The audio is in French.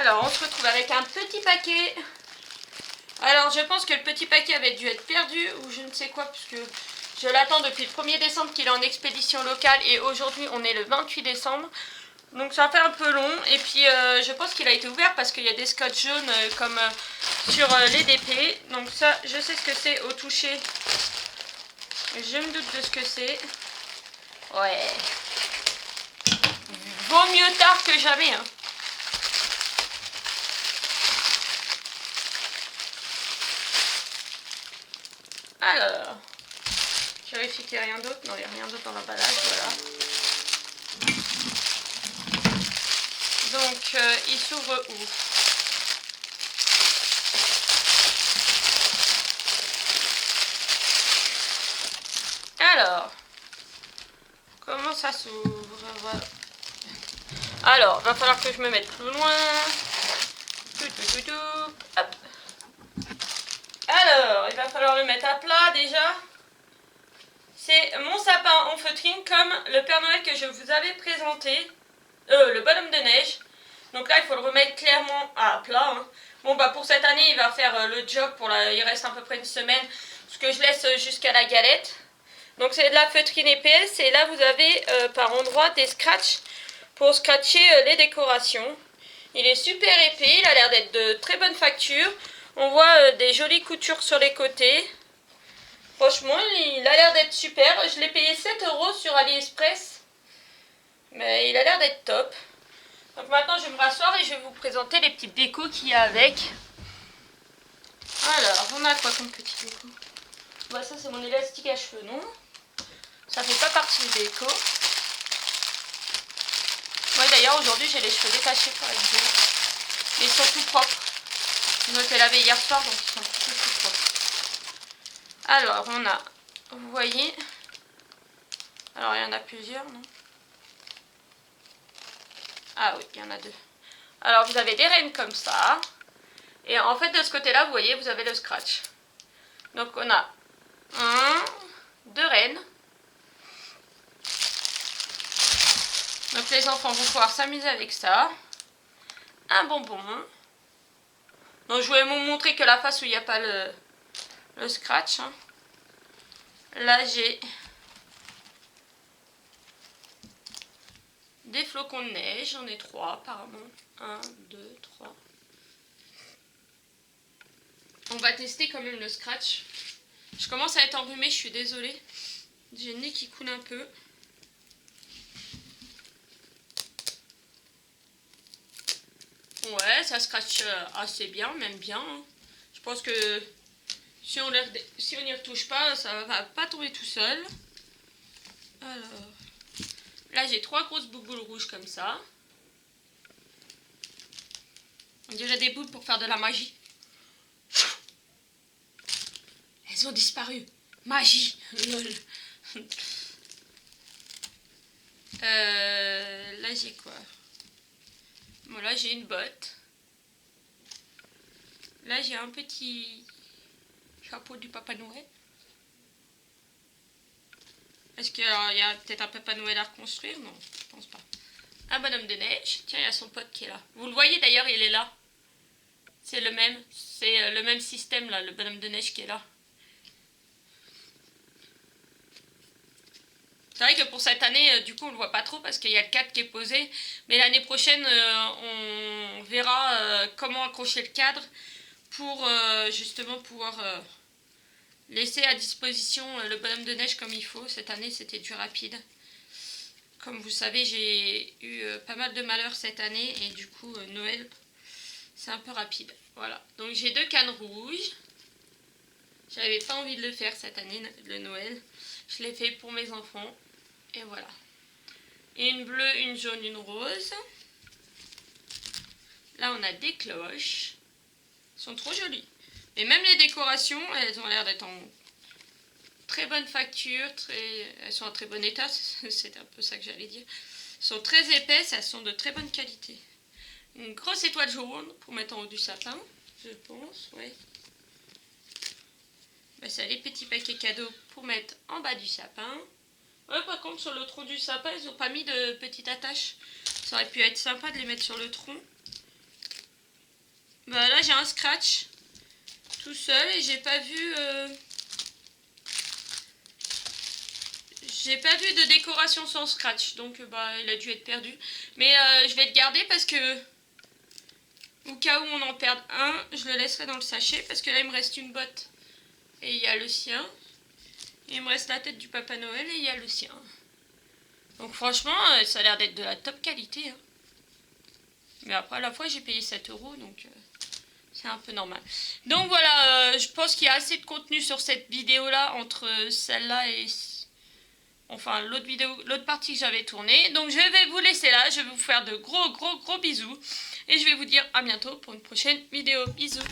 Alors, on se retrouve avec un petit paquet. Alors, je pense que le petit paquet avait dû être perdu ou je ne sais quoi, puisque je l'attends depuis le 1er décembre qu'il est en expédition locale et aujourd'hui, on est le 28 décembre. Donc, ça fait un peu long. Et puis, je pense qu'il a été ouvert parce qu'il y a des scotch jaunes comme sur les DP. Donc, ça, je sais ce que c'est au toucher. Je me doute de ce que c'est. Ouais. Vaut mieux tard que jamais, hein. Alors, je vérifie qu'il n'y a rien d'autre. Non, il n'y a rien d'autre dans l'emballage, voilà. Donc, il s'ouvre où? Alors, comment ça s'ouvre? Voilà. Alors, va falloir que je me mette plus loin. Hop. Alors, il va falloir le mettre à plat déjà. C'est mon sapin en feutrine comme le Père Noël que je vous avais présenté. Le bonhomme de neige. Donc là, il faut le remettre clairement à plat. Hein. Bon, bah pour cette année, il va faire le job. Il reste à peu près une semaine. Ce que je laisse jusqu'à la galette. Donc c'est de la feutrine épaisse. Et là, vous avez par endroits des scratchs pour scratcher les décorations. Il est super épais. Il a l'air d'être de très bonne facture. On voit des jolies coutures sur les côtés. Franchement, il a l'air d'être super. Je l'ai payé 7 € sur AliExpress. Mais il a l'air d'être top. Donc maintenant, je vais me rasseoir et je vais vous présenter les petites décos qu'il y a avec. Alors, on a quoi comme petite déco? Bah, ça, c'est mon élastique à cheveux, non? Ça fait pas partie du déco. Moi, d'ailleurs, aujourd'hui, j'ai les cheveux détachés pour la vidéo. Mais ils sont tout propres. Ils ont été lavés hier soir, donc ils sont tout propres. Alors, on a, vous voyez, alors il y en a plusieurs, non? Ah oui, il y en a deux. Alors, vous avez des rennes comme ça. Et en fait, de ce côté-là, vous voyez, vous avez le scratch. Donc, on a deux rennes. Donc, les enfants vont pouvoir s'amuser avec ça. Un bonbon. Donc, je voulais vous montrer que la face où il n'y a pas le scratch. Hein. Là, j'ai des flocons de neige. J'en ai 3 apparemment. 1, 2, 3. On va tester quand même le scratch. Je commence à être enrhumée, je suis désolée. J'ai le nez qui coule un peu. Ouais, ça scratch assez bien, même bien. Hein. Je pense que si on n'y retouche pas, ça va pas tomber tout seul. Alors, là j'ai 3 grosses bouboules rouges comme ça. On dirait des boules pour faire de la magie. Elles ont disparu. Magie. Lol. Là j'ai quoi? Bon, là j'ai une botte. Là j'ai un petit chapeau du Papa Noël. Est-ce qu'il y a peut-être un Papa Noël à reconstruire? Non, je pense pas. Un bonhomme de neige. Tiens, il y a son pote qui est là. Vous le voyez d'ailleurs, il est là. C'est le même. C'est le même système là, le bonhomme de neige qui est là. C'est vrai que pour cette année, du coup, on ne le voit pas trop parce qu'il y a le cadre qui est posé. Mais l'année prochaine, on verra comment accrocher le cadre pour justement pouvoir laisser à disposition le bonhomme de neige comme il faut. Cette année, c'était du rapide. Comme vous savez, j'ai eu pas mal de malheur cette année et du coup, Noël, c'est un peu rapide. Voilà. Donc, j'ai 2 cannes rouges. J'avais pas envie de le faire cette année, le Noël. Je l'ai fait pour mes enfants. Et voilà. Une bleue, une jaune, une rose. Là, on a des cloches. Elles sont trop jolies. Mais même les décorations, elles ont l'air d'être en très bonne facture. Elles sont en très bon état. C'est un peu ça que j'allais dire. Elles sont très épaisses. Elles sont de très bonne qualité. Une grosse étoile jaune pour mettre en haut du sapin. Je pense, ouais. Ben, ça, les petits paquets cadeaux pour mettre en bas du sapin. Ouais, par contre, sur le tronc du sapin, ils n'ont pas mis de petites attaches. Ça aurait pu être sympa de les mettre sur le tronc. Bah là j'ai un scratch tout seul et j'ai pas vu de décoration sans scratch, donc bah il a dû être perdu. Mais je vais le garder parce que au cas où on en perde un, je le laisserai dans le sachet parce que là il me reste une botte et il y a le sien. Et il me reste la tête du Papa Noël et il y a le sien. Donc franchement ça a l'air d'être de la top qualité, hein. Mais après à la fois j'ai payé 7 €, donc c'est un peu normal. Donc voilà, je pense qu'il y a assez de contenu sur cette vidéo là entre celle-là et enfin l'autre partie que j'avais tournée. Donc je vais vous laisser là, je vais vous faire de gros bisous et je vais vous dire à bientôt pour une prochaine vidéo. Bisous.